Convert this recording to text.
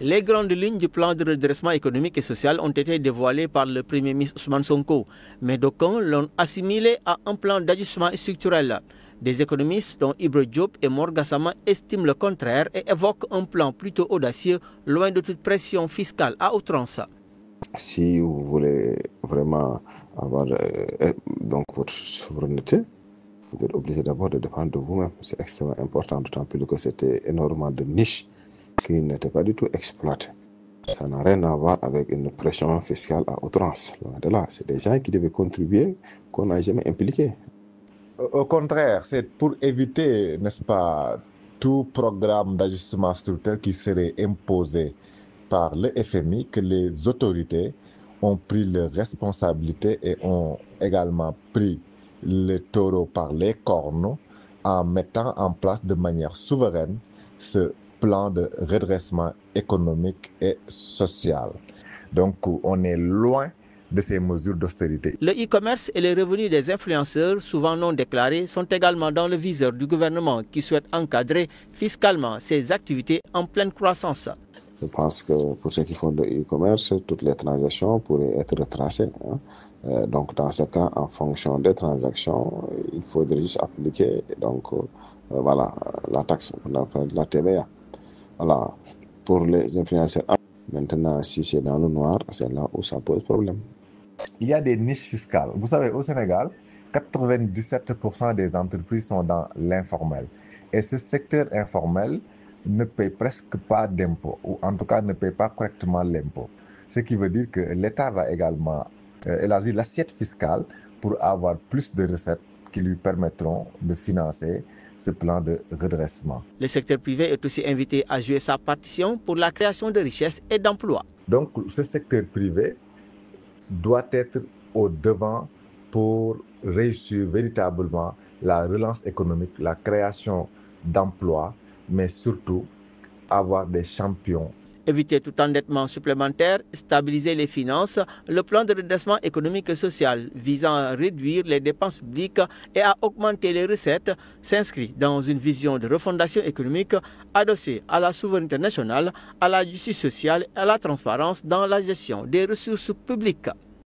Les grandes lignes du plan de redressement économique et social ont été dévoilées par le Premier ministre Ousmane Sonko, mais d'aucuns l'ont assimilé à un plan d'ajustement structurel. Des économistes dont Ibra Diop et Mor Gassama estiment le contraire et évoquent un plan plutôt audacieux, loin de toute pression fiscale à outrance. Si vous voulez vraiment avoir donc votre souveraineté, vous êtes obligé d'abord de dépendre de vous-même. C'est extrêmement important, d'autant plus que c'était énormément de niches qui n'étaient pas du tout exploitées. Ça n'a rien à voir avec une pression fiscale à outrance. Loin de là, c'est des gens qui devaient contribuer qu'on n'a jamais impliqués. Au contraire, c'est pour éviter, n'est-ce pas, tout programme d'ajustement structurel qui serait imposé par le FMI que les autorités ont pris leurs responsabilités et ont également pris le taureau par les cornes en mettant en place de manière souveraine ce plan de redressement économique et social. Donc on est loin de ces mesures d'austérité. Le e-commerce et les revenus des influenceurs, souvent non déclarés, sont également dans le viseur du gouvernement qui souhaite encadrer fiscalement ces activités en pleine croissance. Je pense que pour ceux qui font de e-commerce, toutes les transactions pourraient être retracées. Donc dans ce cas, en fonction des transactions, il faudrait juste appliquer la taxe, la TVA. Voilà, pour les influenceurs. Maintenant, si c'est dans le noir, c'est là où ça pose problème. Il y a des niches fiscales. Vous savez, au Sénégal, 97% des entreprises sont dans l'informel. Et ce secteur informel ne paye presque pas d'impôts, ou en tout cas ne paye pas correctement l'impôt. Ce qui veut dire que l'État va également élargir l'assiette fiscale pour avoir plus de recettes qui lui permettront de financer ce plan de redressement. Le secteur privé est aussi invité à jouer sa partition pour la création de richesses et d'emplois. Donc ce secteur privé doit être au devant pour réussir véritablement la relance économique, la création d'emplois, mais surtout avoir des champions. Éviter tout endettement supplémentaire, stabiliser les finances, le plan de redressement économique et social visant à réduire les dépenses publiques et à augmenter les recettes s'inscrit dans une vision de refondation économique adossée à la souveraineté nationale, à la justice sociale et à la transparence dans la gestion des ressources publiques.